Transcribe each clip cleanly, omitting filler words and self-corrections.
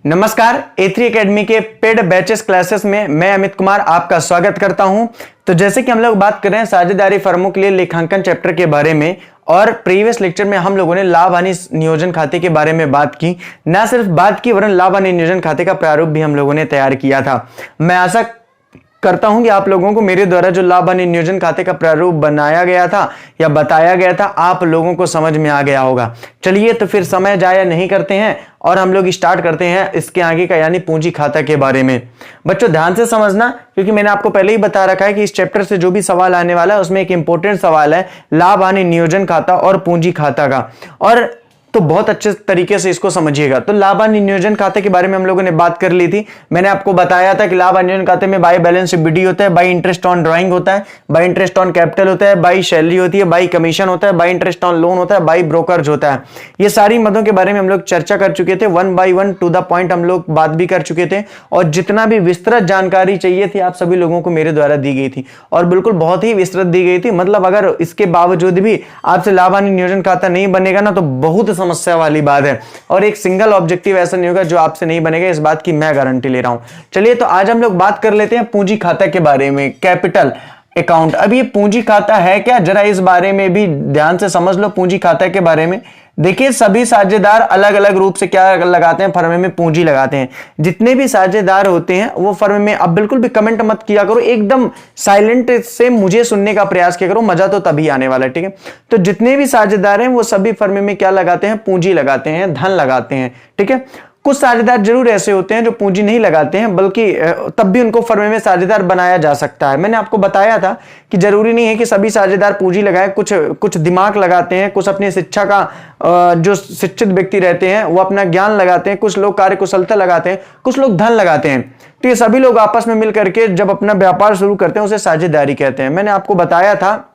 नमस्कार, A3 academy के paid batches classes में मैं अमित कुमार आपका स्वागत करता हूं। तो जैसे कि हम लोग बात कर रहे हैं साझेदारी फर्मों के लिए लेखांकन चैप्टर के बारे में, और प्रीवियस लेक्चर में हम लोगों ने लाभ हानि नियोजन खाते के बारे में बात की। ना सिर्फ बात की वरन लाभ हानि नियोजन खाते का प्रारूप भी हम लोगों ने तैयार किया था। मैं आशा करता हूं कि आप लोगों को मेरे द्वारा जो लाभ हानि नियोजन खाते का प्रारूप बनाया गया था या बताया गया था, आप लोगों को समझ में आ गया होगा। चलिए तो फिर समय जाया नहीं करते हैं और हम लोग स्टार्ट करते हैं इसके आगे का, यानी पूंजी खाता के बारे में। बच्चों ध्यान से समझना, क्योंकि मैंने आपको पहले ही बता रखा है कि इस चैप्टर से जो भी सवाल आने वाला है उसमें एक इंपॉर्टेंट सवाल है लाभ हानि नियोजन खाता और पूंजी खाता का, और तो बहुत अच्छे तरीके से इसको समझिएगा। तो लाभ हानि नियोजन खाते के बारे में हम लोगों ने बात कर ली थी। मैंने आपको बताया था कि लाभ हानि नियोजन खाते में बाई बैलेंस शीट बीडी होता है, बाई इंटरेस्ट ऑन ड्राइंग होता है, बाई इंटरेस्ट ऑन कैपिटल होता है, बाई सैलरी होती है, बाई कमीशन होता है, बाई इंटरेस्ट ऑन लोन होता है, बाई ब्रोकर्स होता है। ये सारी मदों के बारे में हम लोग चर्चा कर चुके थे, one by one two the point हम लोग बात भी कर चुके थे, और जितना भी विस्तृत जानकारी चाहिए थी आप सभी लोगों को मेरे द्वारा दी गई थी, और बिल्कुल बहुत ही विस्तृत दी गई थी। मतलब अगर इसके बावजूद भी आपसे लाभ हानि नियोजन खाता नहीं बनेगा ना, तो बहुत समस्या वाली बात है, और एक सिंगल ऑब्जेक्टिव ऐसा नहीं होगा जो आपसे नहीं बनेगा, इस बात की मैं गारंटी ले रहा हूं। चलिए तो आज हम लोग बात कर लेते हैं पूंजी खाता के बारे में, कैपिटल अकाउंट। अब ये पूंजी खाता है क्या, जरा इस बारे में भी ध्यान से समझ लो। पूंजी खाता के बारे में देखिए, सभी साझेदार अलग अलग रूप से क्या लगाते हैं, फर्म में पूंजी लगाते हैं। जितने भी साझेदार होते हैं वो फर्म में, अब बिल्कुल भी कमेंट मत किया करो, एकदम साइलेंट से मुझे सुनने का प्रयास किया करो, मजा तो तभी आने वाला है, ठीक है। तो जितने भी साझेदार हैं वो सभी फर्म में क्या लगाते हैं, पूंजी लगाते हैं, धन लगाते हैं, ठीक है। कुछ साझेदार जरूर ऐसे होते हैं जो पूंजी नहीं लगाते हैं, बल्कि तब भी उनको फर्म में साझेदार बनाया जा सकता है। मैंने आपको बताया था कि जरूरी नहीं है कि सभी साझेदार पूंजी लगाए, कुछ दिमाग लगाते हैं, कुछ अपनी शिक्षा का जो शिक्षित व्यक्ति रहते हैं वो अपना ज्ञान लगाते हैं, कुछ लोग कार्यकुशलता लगाते हैं, कुछ लोग धन लगाते हैं। तो ये सभी लोग आपस में मिलकर के जब अपना व्यापार शुरू करते हैं उसे साझेदारी कहते हैं। मैंने आपको बताया था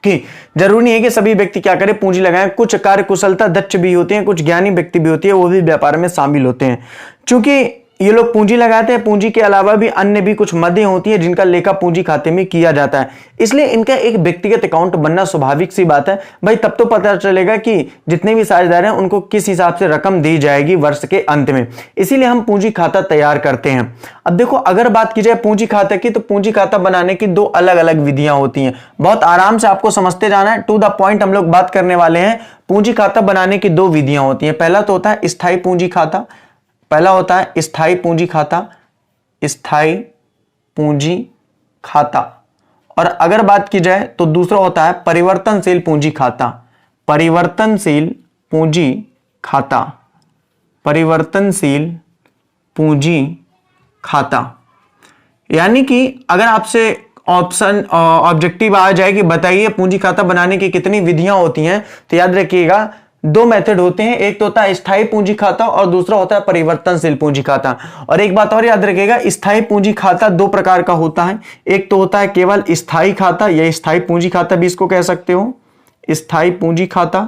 कि जरूरी नहीं है कि सभी व्यक्ति क्या करें, पूंजी लगाएं। कुछ कार्यकुशलता दक्ष भी होते हैं, कुछ ज्ञानी व्यक्ति भी होती है, वो भी व्यापार में शामिल होते हैं। क्योंकि ये लोग पूंजी लगाते हैं, पूंजी के अलावा भी अन्य भी कुछ मदें होती है जिनका लेखा पूंजी खाते में किया जाता है, इसलिए इनका एक व्यक्तिगत अकाउंट बनना स्वाभाविक सी बात है भाई। तब तो पता चलेगा कि जितने भी साझेदार हैं उनको किस हिसाब से रकम दी जाएगी वर्ष के अंत में, इसीलिए हम पूंजी खाता तैयार करते हैं। अब देखो, अगर बात की जाए पूंजी खाता की, तो पूंजी खाता बनाने की दो अलग अलग विधियां होती हैं। बहुत आराम से आपको समझते जाना है, टू द पॉइंट हम लोग बात करने वाले हैं। पूंजी खाता बनाने की दो विधियां होती हैं। पहला तो होता है स्थायी पूंजी खाता, पहला होता है स्थायी पूंजी खाता, स्थायी पूंजी खाता। और अगर बात की जाए तो दूसरा होता है परिवर्तनशील पूंजी खाता, परिवर्तनशील पूंजी खाता, परिवर्तनशील पूंजी खाता। यानी कि अगर आपसे ऑप्शन ऑब्जेक्टिव आ जाए कि बताइए पूंजी खाता बनाने की कितनी विधियां होती हैं, तो याद रखिएगा दो मेथड होते हैं, एक तो होता है स्थायी पूंजी खाता और दूसरा होता है परिवर्तनशील पूंजी खाता। और एक बात और याद रखिएगा, स्थायी पूंजी खाता दो प्रकार का होता है। एक तो होता है केवल स्थायी खाता, या स्थायी पूंजी खाता भी इसको कह सकते हो, स्थायी पूंजी खाता।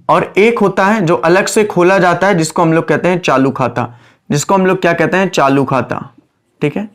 और एक होता है जो अलग से खोला जाता है, जिसको हम लोग कहते हैं चालू खाता, जिसको हम लोग क्या कहते हैं, चालू खाता, ठीक है,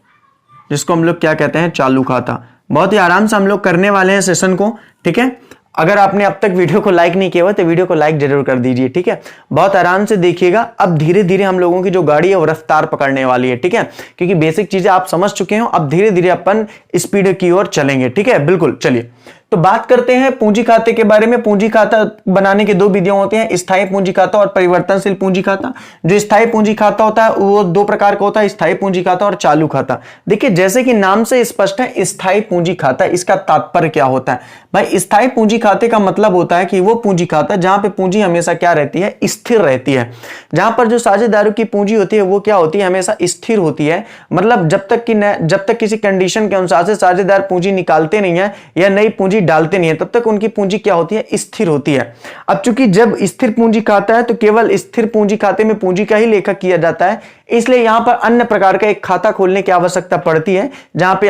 जिसको हम लोग क्या कहते हैं, चालू खाता। बहुत ही आराम से हम लोग करने वाले हैं सेशन को, ठीक है। अगर आपने अब तक वीडियो को लाइक नहीं किया हुआ तो वीडियो को लाइक जरूर कर दीजिए, ठीक है। बहुत आराम से देखिएगा। अब धीरे धीरे हम लोगों की जो गाड़ी है वो रफ्तार पकड़ने वाली है, ठीक है, क्योंकि बेसिक चीजें आप समझ चुके हो। अब धीरे धीरे अपन स्पीड की ओर चलेंगे, ठीक है, बिल्कुल। चलिए तो बात करते हैं पूंजी खाते के बारे में। पूंजी खाता बनाने की दो विधियां होती हैं, स्थायी पूंजी खाता और परिवर्तनशील पूंजी खाता। जो स्थायी पूंजी खाता होता है वो दो प्रकार का होता है, स्थायी पूंजी खाता और चालू खाता। देखिए जैसे कि नाम से स्पष्ट है, स्थायी पूंजी खाता, इसका तात्पर्य क्या होता है भाई। स्थायी पूंजी खाते का मतलब होता है कि वो पूंजी खाता जहां पे पूंजी हमेशा क्या रहती है, स्थिर रहती है। जहां पर जो साझेदारों की पूंजी होती है वो क्या होती है, हमेशा स्थिर होती है। मतलब जब तक किसी कंडीशन के अनुसार से साझेदार पूंजी निकालते नहीं है या नई पूंजी डालते नहीं है, तब तक उनकी पूंजी क्या होती है, स्थिर होती है। अब चूंकि जब स्थिर पूंजी खाता है तो केवल स्थिर पूंजी खाते में पूंजी का ही लेखा किया जाता है, इसलिए यहां पर अन्य प्रकार का एक खाता खोलने की आवश्यकता पड़ती है, जहां पर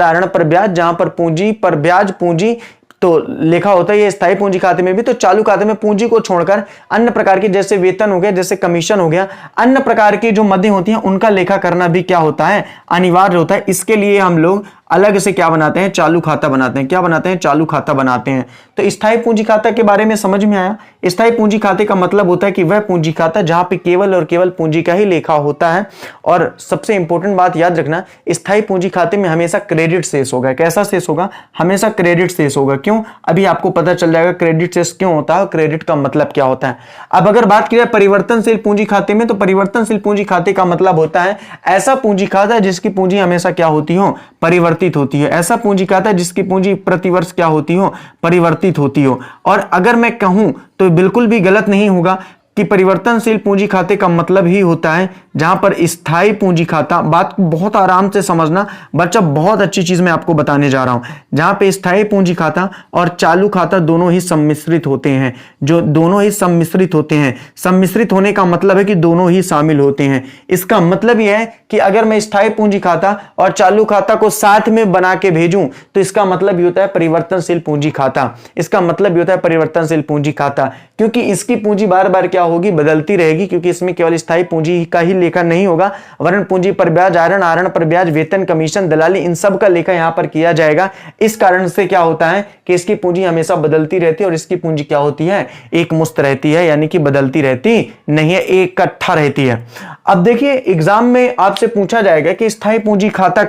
आरण पर ब्याज, जहां पर पूंजी पर ब्याज पूंजी तो लिखा होता है। ये स्थायी पूंजी खाते में भी। तो चालू खाते में पूंजी को छोड़कर अन्य प्रकार की, जैसे वेतन हो गया, जैसे कमीशन हो गया, अन्य प्रकार की जो मदें होती हैं उनका लेखा करना भी क्या होता है, अनिवार्य होता है। इसके लिए हम लोग अलग से क्या बनाते हैं, चालू खाता बनाते हैं। क्या बनाते हैं, चालू खाता बनाते हैं। तो स्थायी पूंजी खाता के बारे में समझ में आया। स्थायी पूंजी खाते का मतलब होता है कि वह पूंजी खाता जहां पे केवल और केवल पूंजी का ही लेखा होता है। और सबसे इंपॉर्टेंट बात याद रखना, स्थायी पूंजी खाते में हमेशा क्रेडिट शेष होगा। कैसा शेष होगा, हमेशा क्रेडिट शेष होगा। क्यों, अभी आपको पता चल जाएगा क्रेडिट शेष क्यों होता है, क्रेडिट का मतलब क्या होता है। अब अगर बात की जाए परिवर्तनशील पूंजी खाते में, तो परिवर्तनशील पूंजी खाते का मतलब होता है ऐसा पूंजी खाता जिसकी पूंजी हमेशा क्या होती हो, परिवर्तित होती है। ऐसा पूंजी खाता जिसकी पूंजी प्रतिवर्ष क्या होती हो, परिवर्तित होती हो। और अगर मैं कहूं तो बिल्कुल भी गलत नहीं होगा कि परिवर्तनशील पूंजी खाते का मतलब ही होता है जहां पर स्थायी पूंजी खाता, बात को बहुत आराम से समझना बच्चा, बहुत अच्छी चीज मैं आपको बताने जा रहा हूं, जहां पे स्थायी पूंजी खाता और चालू खाता दोनों ही सम्मिश्रित होते हैं। जो दोनों ही सम्मिश्रित होते हैं, सम्मिश्रित होने का मतलब है कि दोनों ही शामिल होते हैं। इसका मतलब यह है कि अगर मैं स्थायी पूंजी खाता और चालू खाता को साथ में बना के भेजूं तो इसका मतलब ये होता है परिवर्तनशील पूंजी खाता। इसका मतलब ये होता है परिवर्तनशील पूंजी खाता, क्योंकि इसकी पूंजी बार बार क्या होगी, बदलती रहेगी, क्योंकि इसमें केवल स्थायी पूंजी का ही लेखा नहीं होगा, वरन पूंजी पर ब्याज, आहरण पर ब्याज, वेतन, कमीशन, दलाली, इन सब का लेखा यहां पर किया जाएगा। इस कारण से क्या होता है कि इसकी पूंजी हमेशा बदलती रहती है और इसकी पूंजी क्या होती है, एक मुश्त रहती है, यानी कि बदलती रहती नहीं है, एक इकट्ठा रहती है। अब देखिए एग्जाम में आपसे पूछा जाएगा कि स्थायी पूंजी खाता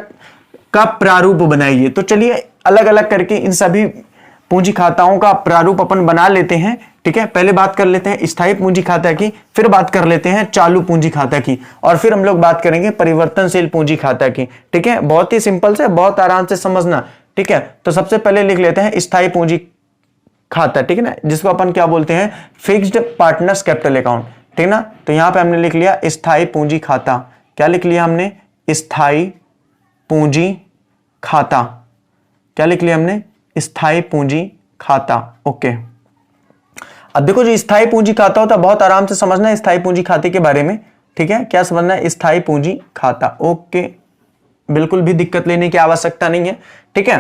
का प्रारूप बनाइए। तो चलिए अलग अलग करके इन सभी पूंजी खाताओं का प्रारूप अपन बना लेते हैं। ठीक है, पहले बात कर लेते हैं स्थायी पूंजी खाता की, फिर बात कर लेते हैं चालू पूंजी खाता की, और फिर हम लोग बात करेंगे परिवर्तनशील पूंजी खाता की। ठीक है, बहुत ही सिंपल से, बहुत आराम से समझना। ठीक है, तो सबसे पहले लिख लेते हैं स्थायी पूंजी खाता, ठीक है ना, जिसको अपन क्या बोलते हैं, फिक्स्ड पार्टनर्स कैपिटल अकाउंट। ठीक ना, तो यहां पे हमने लिख लिया स्थायी पूंजी खाता। क्या लिख लिया हमने, स्थायी पूंजी खाता। क्या लिख लिया हमने, स्थायी पूंजी खाता। ओके, अब देखो जो स्थायी पूंजी खाता होता है, बहुत आराम से समझना है स्थायी पूंजी खाते के बारे में। ठीक है, क्या समझना है, स्थायी पूंजी खाता। ओके, बिल्कुल भी दिक्कत लेने की आवश्यकता नहीं है। ठीक है,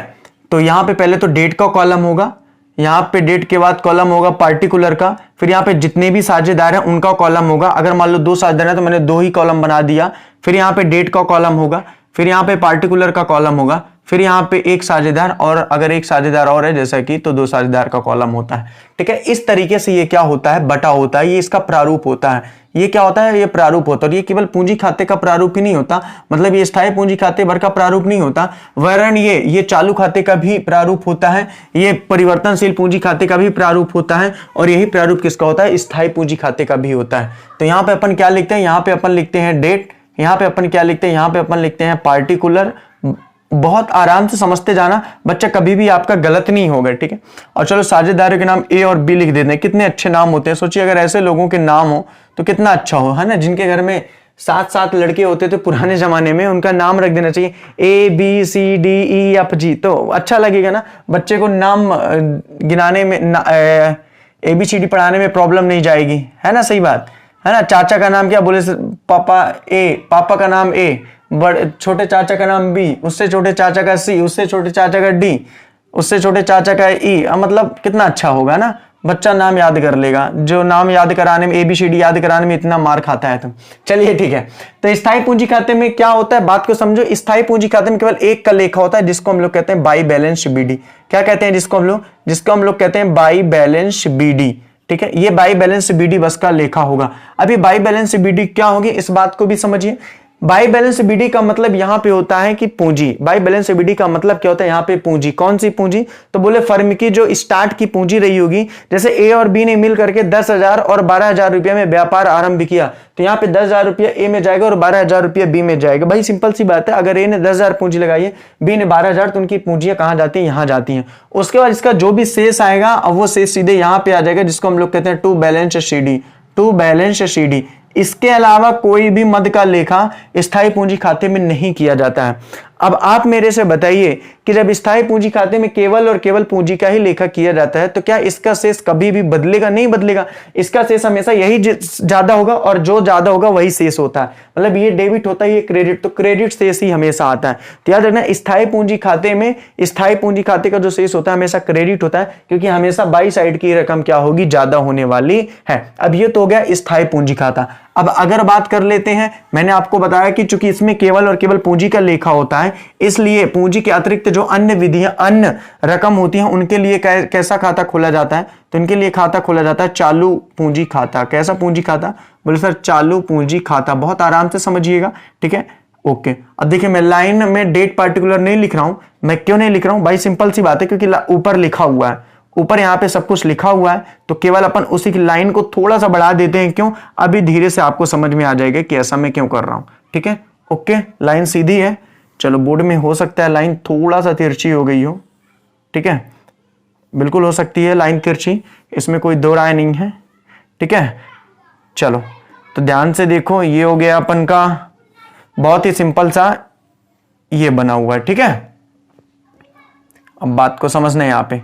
तो यहां पे पहले तो डेट का कॉलम होगा, यहां पे डेट के बाद कॉलम होगा पार्टिकुलर का, फिर यहां पे जितने भी साझेदार हैं उनका कॉलम होगा। अगर मान लो 2 साझेदार हैं तो मैंने 2 ही कॉलम बना दिया। फिर यहां पे डेट का कॉलम होगा, फिर यहां पे पार्टिकुलर का कॉलम होगा, फिर यहां पे एक साझेदार, और अगर एक साझेदार और है जैसा कि, तो 2 साझेदार का कॉलम होता है। ठीक है, इस तरीके से ये क्या होता है, बटा होता है, ये इसका प्रारूप होता है। ये क्या होता है, ये प्रारूप होता है। और ये केवल पूंजी खाते का प्रारूप ही नहीं होता, मतलब ये स्थायी पूंजी खाते भर का प्रारूप नहीं होता, वरन ये चालू खाते का भी प्रारूप होता है, ये परिवर्तनशील पूंजी खाते का भी प्रारूप होता है, और यही प्रारूप किसका होता है, स्थायी पूंजी खाते का भी होता है। तो यहां पे अपन क्या लिखते हैं, यहां पे अपन लिखते हैं डेट, यहां पे अपन क्या लिखते हैं, यहां पे अपन लिखते हैं पार्टिकुलर। बहुत आराम से समझते जाना बच्चा, कभी भी आपका गलत नहीं होगा। ठीक है, और चलो साझेदारों के नाम ए और बी लिख देते हैं। कितने अच्छे नाम होते हैं, सोचिए अगर ऐसे लोगों के नाम हो तो कितना अच्छा हो, है ना। जिनके घर में 7-7 लड़के होते थे पुराने जमाने में, उनका नाम रख देना चाहिए ABCDEFG, तो अच्छा लगेगा ना बच्चे को। नाम गिनाने में ABCD पढ़ाने में प्रॉब्लम नहीं जाएगी, है ना, सही बात है ना। चाचा का नाम क्या बोले, पापा A, पापा का नाम A, बड़े छोटे चाचा का नाम B, उससे छोटे चाचा का C, उससे छोटे चाचा का D, उससे छोटे चाचा का E, मतलब कितना अच्छा होगा ना, बच्चा नाम याद कर लेगा। जो नाम याद कराने में, ABCD याद कराने में इतना मार खाता है। तो चलिए ठीक है, तो स्थायी पूंजी खाते में क्या होता है, बात को समझो। स्थायी पूंजी खाते में केवल एक का लेखा होता है, जिसको हम लोग कहते हैं बाई बैलेंस BD। क्या कहते हैं, जिसको हम लोग कहते हैं बाई बैलेंस BD। ठीक है, ये बाई बैलेंस BD बस का लेखा होगा। अभी बाई बैलेंस BD क्या होगी, इस बात को भी समझिए। बाई बैलेंस BD का मतलब यहां पे होता है कि पूंजी। बाई बैलेंस BD का मतलब क्या होता है, यहां पे पूंजी। कौन सी पूंजी, तो बोले फर्म की जो स्टार्ट की पूंजी रही होगी। जैसे A और B ने मिल करके 10,000 और 12,000 रुपये में व्यापार आरंभ किया, तो यहाँ पे 10,000 रुपया A में जाएगा और 12,000 रुपया B में जाएगा। भाई सिंपल सी बात है, अगर A ने 10,000 पूंजी लगाई है, B ने 12,000, तो उनकी पूंजियां कहां जाती है, यहां जाती हैं। उसके बाद इसका जो भी शेष आएगा, अब वो शेष सीधे यहां पे आ जाएगा, जिसको हम लोग कहते हैं to balance CD। To balance CD। इसके अलावा कोई भी मद का लेखा स्थायी पूंजी खाते में नहीं किया जाता है। अब आप मेरे से बताइए कि जब स्थायी पूंजी खाते में केवल और केवल पूंजी का ही लेखा किया जाता है, तो क्या इसका शेष कभी भी बदलेगा, नहीं बदलेगा। इसका शेष हमेशा यही ज्यादा होगा, और जो ज्यादा होगा वही शेष होता है। मतलब ये डेबिट होता है, ये क्रेडिट, तो क्रेडिट शेष ही हमेशा आता है। तो याद रखना स्थायी पूंजी खाते में, स्थायी पूंजी खाते का जो शेष होता है हमेशा क्रेडिट होता है, क्योंकि हमेशा बाई साइड की रकम क्या होगी, ज्यादा होने वाली है। अब ये तो हो गया स्थायी पूंजी खाता। अब अगर बात कर लेते हैं, मैंने आपको बताया कि चूंकि इसमें केवल और केवल पूंजी का लेखा होता है, इसलिए पूंजी के अतिरिक्त जो अन्य विधियां, अन्य रकम होती हैं, उनके लिए कैसा खाता खोला जाता है, तो इनके लिए खाता खोला जाता है चालू पूंजी खाता। कैसा पूंजी खाता, बोले सर चालू पूंजी खाता। बहुत आराम से समझिएगा, ठीक है, ओके। अब देखिए मैं लाइन में डेट पार्टिकुलर नहीं लिख रहा हूं, मैं क्यों नहीं लिख रहा हूं भाई, सिंपल सी बात है, क्योंकि ऊपर लिखा हुआ है, ऊपर यहाँ पे सब कुछ लिखा हुआ है, तो केवल अपन उसी की लाइन को थोड़ा सा बढ़ा देते हैं। क्यों, अभी धीरे से आपको समझ में आ जाएगा कि ऐसा मैं क्यों कर रहा हूं, ठीक है, ओके। लाइन सीधी है, चलो बोर्ड में हो सकता है लाइन थोड़ा सा तिरछी हो गई हो, ठीक है, बिल्कुल हो सकती है लाइन तिरछी, इसमें कोई दो राय नहीं है, ठीक है। चलो तो ध्यान से देखो, ये हो गया अपन का बहुत ही सिंपल सा ये बना हुआ है, ठीक है। अब बात को समझना है यहां पे।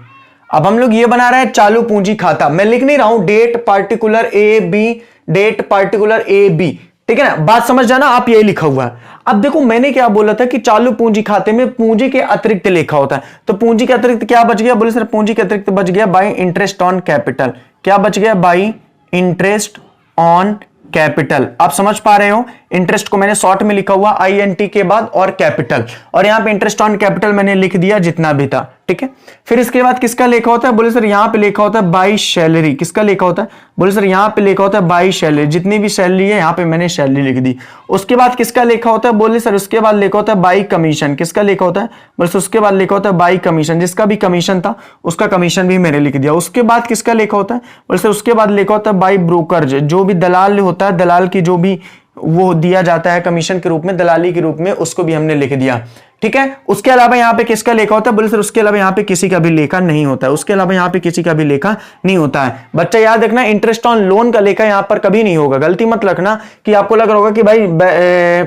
अब हम लोग ये बना रहे हैं चालू पूंजी खाता। मैं लिख नहीं रहा हूं that particular A B, that particular A B, ठीक है ना, बात समझ जाना, आप यही लिखा हुआ है। अब देखो मैंने क्या बोला था कि चालू पूंजी खाते में पूंजी के अतिरिक्त लेखा होता है, तो पूंजी के अतिरिक्त क्या बच गया, बोले सर पूंजी के अतिरिक्त बच गया बाई इंटरेस्ट ऑन कैपिटल। क्या बच गया, बाई इंटरेस्ट ऑन कैपिटल। आप समझ पा रहे हो, इंटरेस्ट को मैंने शॉर्ट में लिखा हुआ INT के बाद और कैपिटल, और यहां पे इंटरेस्ट ऑन कैपिटल मैंने लिख दिया जितना भी था, ठीक है। फिर इसके बाद किसका लेखा होता है, बोले सर यहां पे लेखा होता है बाई सैलरी। किसका लेखा होता है, बोले सर यहां पे लेखा होता है बाई सैलरी, जितनी भी सैलरी है यहां पे मैंने सैलरी लिख दी। उसके बाद किसका लेखा होता है, बोले सर उसके बाद लेखा होता है बाई कमीशन। किसका लेखा होता है, बोले सर उसके बाद लेखा होता है बाई कमीशन, जिसका भी कमीशन था उसका कमीशन भी मैंने लिख दिया। उसके बाद किसका लेखा होता है, बोले सर उसके बाद लेखा होता है बाई ब्रोकर, जो भी दलाल होता है, दलाल की जो भी वो दिया जाता है कमीशन के रूप में, दलाली के रूप में, उसको भी हमने लिख दिया, ठीक है। उसके अलावा यहां पे किसका लेखा होता है, बोले सर उसके अलावा यहां पे किसी का भी लेखा नहीं होता है, उसके अलावा यहां पे किसी का भी लेखा नहीं होता है। बच्चा याद रखना, इंटरेस्ट ऑन लोन का लेखा यहां पर कभी नहीं होगा। गलती मत रखना कि आपको लग रहा होगा कि भाई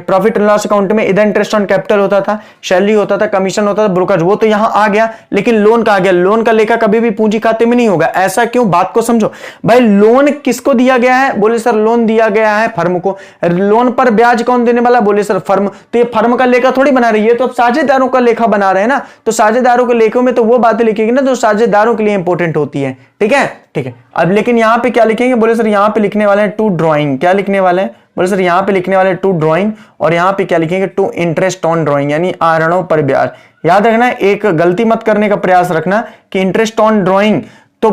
प्रॉफिट एंड लॉस अकाउंट में इधर इंटरेस्ट ऑन कैपिटल होता था, सैलरी होता था, कमीशन होता था, ब्रोकर, वो तो यहां आ गया, लेकिन लोन का आ गया। लोन का लेखा कभी भी पूंजी खाते में नहीं होगा। ऐसा क्यों, बात को समझो भाई। लोन किसको दिया गया है, बोले सर लोन दिया गया है फर्म को। लोन पर ब्याज कौन देने वाला, बोले सर फर्म। तो ये फर्म का लेखा थोड़ी बना रही है, तो अब साझेदारों का लेखा बना रहे हैं ना, तो साझेदारों के लेखों में तो वो बातें लिखेगी ना जो साझेदारों के लिए इंपॉर्टेंट होती है, ठीक है, ठीक है। अब लेकिन यहां पे क्या लिखेंगे, बोले सर यहां पे लिखने वाले हैं टू ड्राइंग। क्या लिखने वाले हैं, बोले सर यहां पे लिखने वाले टू ड्राइंग, और यहां पे क्या लिखेंगे, टू इंटरेस्ट ऑन ड्राइंग, यानी आहरणों पर ब्याज। याद रखना, एक गलती मत करने का प्रयास रखना कि इंटरेस्ट ऑन ड्राइंग तो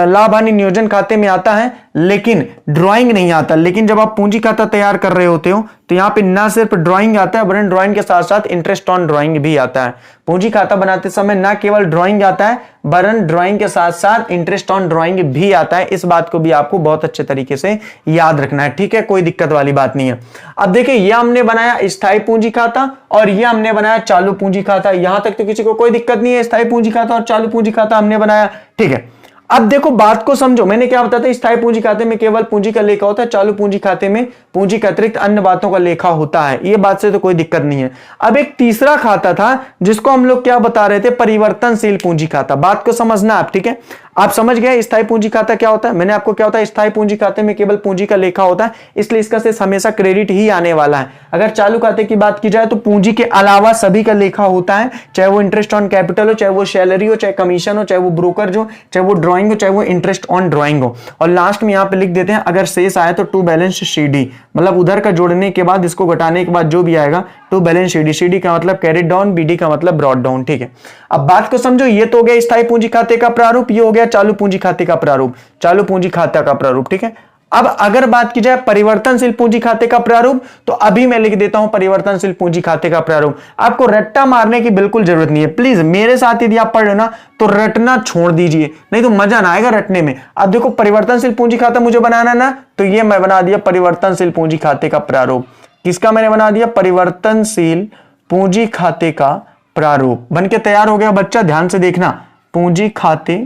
लाभ हानि नियोजन खाते में आता है, लेकिन ड्राइंग नहीं आता। लेकिन जब आप पूंजी खाता तैयार कर रहे होते हो तो यहां पे ना सिर्फ ड्राइंग आता है, वरन ड्राइंग के साथ साथ इंटरेस्ट ऑन ड्राइंग भी आता है। पूंजी खाता बनाते समय ना केवल ड्राइंग आता है, वरन ड्राइंग के साथ साथ इंटरेस्ट ऑन ड्राइंग भी आता है। इस बात को भी आपको बहुत अच्छे तरीके से याद रखना है, ठीक है, कोई दिक्कत वाली बात नहीं है। अब देखिए, यह हमने बनाया स्थायी पूंजी खाता और यह हमने बनाया चालू पूंजी खाता। यहां तक तो किसी को कोई दिक्कत नहीं है, स्थायी पूंजी खाता और चालू पूंजी खाता हमने बनाया, ठीक है। अब देखो बात को समझो, मैंने क्या बताया था, स्थायी पूंजी खाते में केवल पूंजी का लेखा होता है, चालू पूंजी खाते में पूंजी के अतिरिक्त अन्य बातों का लेखा होता है। ये बात से तो कोई दिक्कत नहीं है। अब एक तीसरा खाता था जिसको हम लोग क्या बता रहे थे, परिवर्तनशील पूंजी खाता। बात को समझना आप, ठीक है। आप समझ गए स्थायी पूंजी खाता क्या होता है। मैंने आपको क्या होता है, स्थायी पूंजी खाते में केवल पूंजी का लेखा होता है, इसलिए इसका शेष हमेशा क्रेडिट ही आने वाला है। अगर चालू खाते की बात की जाए तो पूंजी के अलावा सभी का लेखा होता है, चाहे वो इंटरेस्ट ऑन कैपिटल हो, चाहे वो सैलरी हो, चाहे कमीशन हो, चाहे वो ब्रोकर हो, चाहे वो ड्राइंग हो, चाहे वो इंटरेस्ट ऑन ड्राइंग हो। और लास्ट में यहां पे लिख देते हैं, अगर शेष आए तो टू बैलेंस CD, मतलब उधर का जोड़ने के बाद इसको घटाने के बाद जो भी आएगा टू बैलेंस CD। CD का मतलब कैरिड डाउन, BD का मतलब ब्रॉड डाउन, ठीक है। अब बात को समझो, ये तो हो गया स्थायी पूंजी खाते का प्रारूप, ये हो गया चालू पूंजी खाते का प्रारूप, चालू पूंजी खाता का प्रारूप, ठीक है। अब अगर बात की जाए परिवर्तनशील पूंजी खाते का प्रारूप, तो अभी मैं लिख देता हूं परिवर्तनशील पूंजी खाते का प्रारूप। आपको रट्टा मारने की बिल्कुल जरूरत नहीं है, प्लीज मेरे साथ यदि आप पढ़ रहे हो ना तो रटना छोड़ दीजिए, नहीं तो मजा ना आएगा रटने में। अब देखो, परिवर्तनशील पूंजी खाता मुझे बनाना ना, तो ये मैं बना दिया परिवर्तनशील पूंजी खाते का प्रारूप। किसका मैंने बना दिया, परिवर्तनशील पूंजी खाते का प्रारूप बनके तैयार हो गया। बच्चा ध्यान से देखना, पूंजी खाते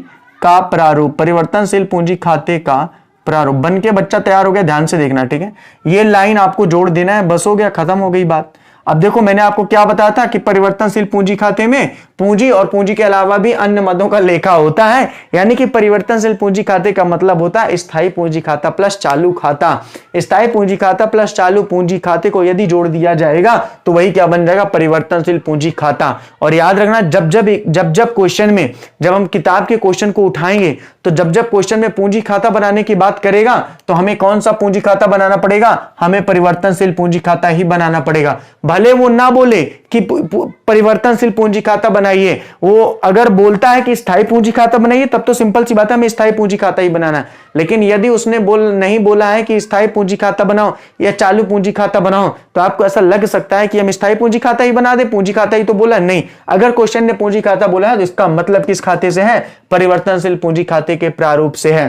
का प्रारूप, परिवर्तनशील पूंजी खाते का प्रारूप बनके बच्चा तैयार हो गया। ध्यान से देखना, ठीक है। ये लाइन आपको जोड़ देना है, बस हो गया, खत्म हो गई बात। अब देखो, मैंने आपको क्या बताया था कि परिवर्तनशील पूंजी खाते में पूंजी और पूंजी के अलावा भी अन्य मदों का लेखा होता है। यानी कि परिवर्तनशील पूंजी खाते का मतलब होता है स्थायी पूंजी खाता प्लस चालू खाता। स्थायी पूंजी खाता प्लस चालू पूंजी खाते को यदि जोड़ दिया जाएगा तो वही क्या बन जाएगा, परिवर्तनशील पूंजी खाता। और याद रखना जब क्वेश्चन में, जब हम किताब के क्वेश्चन को उठाएंगे तो जब क्वेश्चन में पूंजी खाता बनाने की बात करेगा तो हमें कौन सा पूंजी खाता बनाना पड़ेगा, हमें परिवर्तनशील पूंजी खाता ही बनाना पड़ेगा। भले वो ना बोले कि परिवर्तनशील पूंजी खाता बनाइए, वो अगर बोलता है कि स्थायी पूंजी खाता बनाइए तब तो सिंपल सी बात है, हमें स्थायी पूंजी खाता ही बनाना है। लेकिन यदि उसने नहीं बोला है कि स्थायी पूंजी खाता बनाओ या चालू पूंजी खाता बनाओ, तो आपको ऐसा लग सकता है कि हम स्थायी पूंजी खाता ही बना दे, पूंजी खाता ही तो बोला नहीं। अगर क्वेश्चन ने पूंजी खाता बोला है तो इसका मतलब किस खाते से है, परिवर्तनशील पूंजी खाते के प्रारूप से है,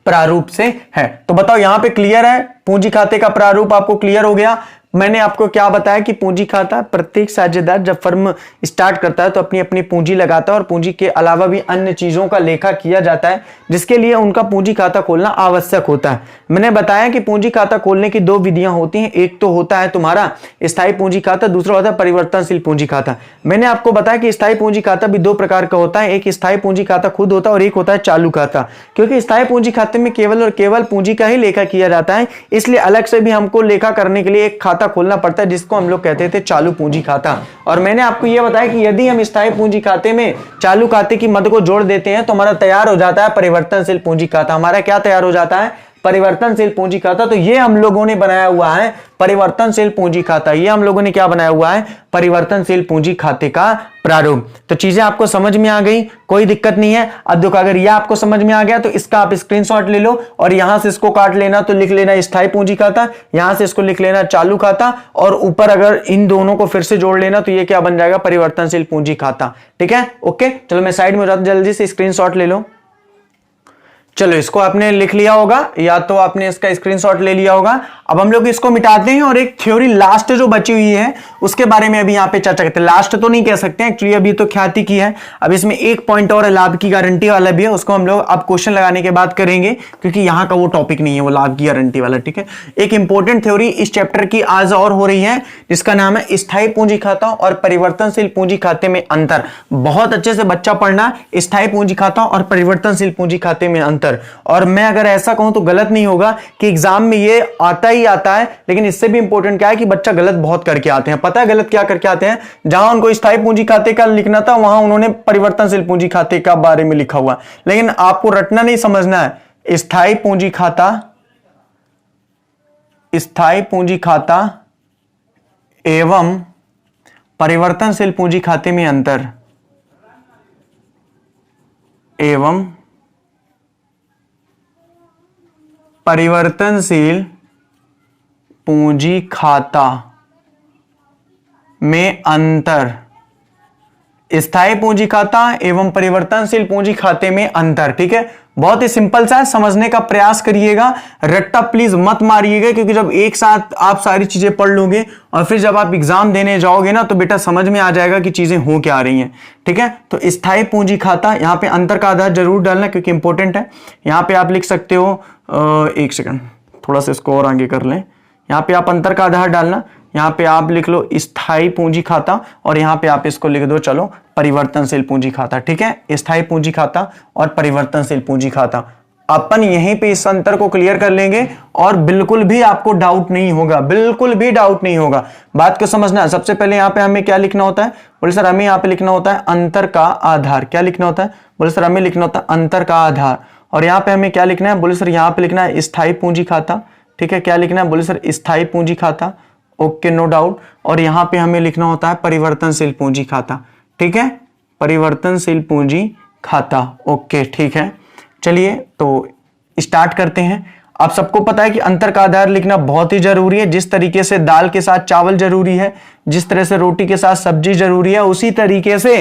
प्रारूप से है। तो बताओ यहां पे क्लियर है, पूंजी खाते का प्रारूप आपको क्लियर हो गया। मैंने आपको क्या बताया कि पूंजी खाता, प्रत्येक साझेदार जब फर्म स्टार्ट करता है तो अपनी अपनी पूंजी लगाता है और पूंजी के अलावा भी अन्य चीजों का लेखा किया जाता है जिसके लिए उनका पूंजी खाता खोलना आवश्यक होता है। मैंने बताया कि पूंजी खाता खोलने की दो विधियां होती हैं, एक तो होता है तुम्हारा स्थायी पूंजी खाता, दूसरा होता है परिवर्तनशील पूंजी खाता। मैंने आपको बताया कि स्थायी पूंजी खाता भी दो प्रकार का होता है, एक स्थायी पूंजी खाता खुद होता है और एक होता है चालू खाता। क्योंकि स्थायी पूंजी खाते में केवल और केवल पूंजी का ही लेखा किया जाता है, इसलिए अलग से भी हमको लेखा करने के लिए एक खाता खोलना पड़ता है जिसको हम लोग कहते थे चालू पूंजी खाता। और मैंने आपको यह बताया कि यदि हम स्थायी पूंजी खाते में चालू खाते की मद को जोड़ देते हैं तो हमारा तैयार हो जाता है परिवर्तनशील पूंजी खाता। हमारा क्या तैयार हो जाता है, परिवर्तनशील पूंजी खाता। तो ये हम लोगों ने बनाया हुआ है परिवर्तनशील पूंजी खाता। ये हम लोगों ने क्या बनाया हुआ है, परिवर्तनशील पूंजी खाते का प्रारूप। तो चीजें आपको समझ में आ गई, कोई दिक्कत नहीं है। अब देखो अगर ये आपको समझ में आ गया तो इसका आप स्क्रीनशॉट ले लो और यहां से इसको काट लेना, तो लिख लेना स्थायी पूंजी खाता, यहां से इसको लिख लेना चालू खाता, और ऊपर अगर इन दोनों को फिर से जोड़ लेना तो ये क्या बन जाएगा, परिवर्तनशील पूंजी खाता। ठीक है, ओके। चलो मैं साइड में हो जाता हूं, जल्दी से स्क्रीनशॉट ले लो। चलो इसको आपने लिख लिया होगा या तो आपने इसका स्क्रीनशॉट ले लिया होगा। अब हम लोग इसको मिटाते हैं और एक थ्योरी लास्ट जो बची हुई है उसके बारे में अभी यहाँ पे चर्चा करते हैं। लास्ट तो नहीं कह सकते एक्चुअली, अभी तो ख्याति की है। अब इसमें एक पॉइंट और लाभ की गारंटी वाला भी है, उसको हम लोग अब क्वेश्चन लगाने के बाद करेंगे क्योंकि यहाँ का वो टॉपिक नहीं है वो लाभ की गारंटी वाला। ठीक है, एक इंपॉर्टेंट थ्योरी इस चैप्टर की आज और हो रही है जिसका नाम है स्थायी पूंजी खाता और परिवर्तनशील पूंजी खाते में अंतर। बहुत अच्छे से बच्चा पढ़ना, स्थायी पूंजी खाता और परिवर्तनशील पूंजी खाते में अंतर। और मैं अगर ऐसा कहूं तो गलत नहीं होगा कि एग्जाम में ये आता ही आता है, लेकिन इससे भी इंपॉर्टेंट क्या है कि बच्चा गलत बहुत करके आते हैं। पता है गलत क्या करके आते हैं, जहां उनको स्थायी पूंजी खाते का लिखना था वहां उन्होंने परिवर्तनशील पूंजी खाते का बारे में लिखा हुआ। लेकिन आपको रटना नहीं, समझना है स्थायी पूंजी खाता, स्थायी पूंजी खाता एवं परिवर्तनशील पूंजी खाते में अंतर, एवं परिवर्तनशील पूंजी खाता में अंतर, स्थायी पूंजी खाता एवं परिवर्तनशील पूंजी खाते में अंतर। ठीक है, बहुत ही सिंपल सा है, समझने का प्रयास करिएगा, रट्टा प्लीज मत मारिएगा, क्योंकि जब एक साथ आप सारी चीजें पढ़ लोगे और फिर जब आप एग्जाम देने जाओगे ना तो बेटा समझ में आ जाएगा कि चीजें हो क्या आ रही हैं। ठीक है, तो स्थायी पूंजी खाता, यहाँ पे अंतर का आधार जरूर डालना क्योंकि इंपॉर्टेंट है। यहाँ पे आप लिख सकते हो, एक सेकंड थोड़ा सा इसको और आगे कर लें, यहाँ पे आप अंतर का आधार डालना, यहाँ पे आप लिख लो स्थायी पूंजी खाता और यहाँ पे आप इसको लिख दो चलो परिवर्तनशील पूंजी खाता। ठीक है, स्थायी पूंजी खाता और परिवर्तनशील पूंजी खाता। अपन यहीं पे इस अंतर को क्लियर कर लेंगे और बिल्कुल भी आपको डाउट नहीं होगा, बिल्कुल भी डाउट नहीं होगा। बात को समझना, सबसे पहले यहाँ पे हमें क्या लिखना होता है, बोले सर हमें यहाँ पे लिखना होता है अंतर का आधार। क्या लिखना होता है, बोले सर हमें लिखना होता है अंतर का आधार। और यहाँ पे हमें क्या लिखना है, बोले सर यहाँ पे लिखना है स्थायी पूंजी खाता। ठीक है, क्या लिखना है, बोले सर स्थायी पूंजी खाता, ओके नो डाउट। और यहाँ पे हमें लिखना होता है परिवर्तनशील पूंजी खाता। ठीक है, परिवर्तनशील पूंजी खाता, ओके ठीक है। चलिए तो स्टार्ट करते हैं। आप सबको पता है कि अंतर का आधार लिखना बहुत ही जरूरी है। जिस तरीके से दाल के साथ चावल जरूरी है, जिस तरह से रोटी के साथ सब्जी जरूरी है, उसी तरीके से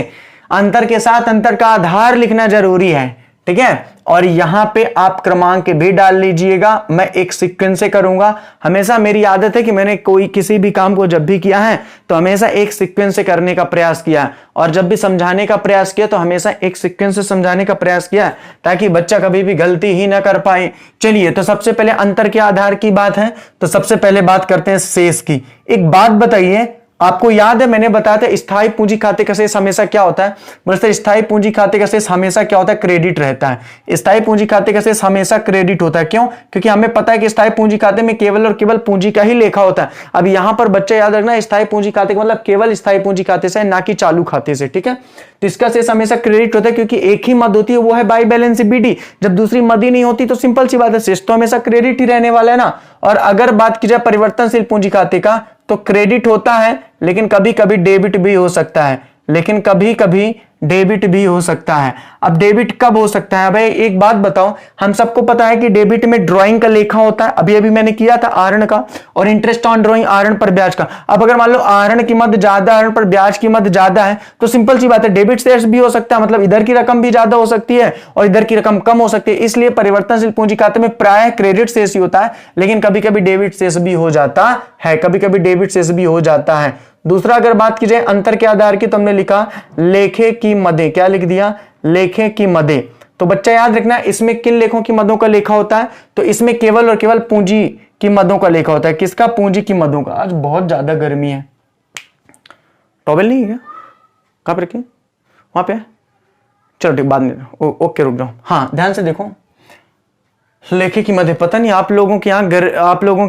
अंतर के साथ अंतर का आधार लिखना जरूरी है। ठीक है, और यहां पे आप क्रमांक भी डाल लीजिएगा। मैं एक सीक्वेंस से करूंगा, हमेशा मेरी आदत है कि मैंने कोई किसी भी काम को जब भी किया है तो हमेशा एक सीक्वेंस से करने का प्रयास किया है, और जब भी समझाने का प्रयास किया तो हमेशा एक सीक्वेंस से समझाने का प्रयास किया है ताकि बच्चा कभी भी गलती ही ना कर पाए। चलिए, तो सबसे पहले अंतर के आधार की बात है तो सबसे पहले बात करते हैं शेष की। एक बात बताइए, आपको याद है मैंने बताया था स्थायी पूंजी खाते का शेष हमेशा क्या होता है? बोले सर स्थायी पूंजी खाते का शेष हमेशा क्या होता है? क्रेडिट रहता है। स्थायी पूंजी खाते का शेष हमेशा क्रेडिट होता है। क्यों? क्योंकि हमें पता है कि स्थायी पूंजी खाते में केवल और केवल पूंजी का ही लेखा होता है। अब यहां पर बच्चा याद रखना, स्थायी पूंजी खाते का मतलब केवल स्थायी पूंजी खाते से, ना कि चालू खाते से, ठीक है। तो इसका शेष हमेशा क्रेडिट होता है क्योंकि एक ही मद होती है, वो है बाई बैलेंस बीडी। जब दूसरी मद ही नहीं होती तो सिंपल सी बात है, शेष तो हमेशा क्रेडिट ही रहने वाला है ना। और अगर बात की जाए परिवर्तनशील पूंजी खाते का, तो क्रेडिट होता है लेकिन कभी कभी डेबिट भी हो सकता है, लेकिन कभी कभी डेबिट भी हो सकता है। अब डेबिट कब हो सकता है? भाई एक बात बताओ, हम सबको पता है कि डेबिट में ड्राइंग का लेखा होता है, अभी अभी मैंने किया था आहरण का, और इंटरेस्ट ऑन ड्राइंग आहरण पर ब्याज का। अब अगर मान लो आहरण की मद ज्यादा, आहरण पर ब्याज की मद ज्यादा है, तो सिंपल सी बात है डेबिट शेष भी हो सकता है, मतलब इधर की रकम भी ज्यादा हो सकती है और इधर की रकम कम हो सकती है। इसलिए परिवर्तनशील पूंजी खाते में प्राय क्रेडिट शेष ही होता है, लेकिन कभी कभी डेबिट शेष भी हो जाता है, कभी कभी डेबिट शेष भी हो जाता है। दूसरा अगर बात की जाए अंतर के आधार की, तो हमने लिखा लेखे की मदें। क्या लिख दिया? लेखे की मदें। तो बच्चा याद रखना इसमें किन लेखों की मदों का लेखा होता है? तो इसमें केवल और केवल पूंजी की मदों का लेखा होता है। किसका? पूंजी की मदों का। आज बहुत ज्यादा गर्मी है। टॉवेल नहीं है क्या? कहां पर रखे? वहां पे? चलो ठीक, बाद में। ओके रुक जाओ। हाँ ध्यान से देखो, लेखे की मदे। पता नहीं आप लोगों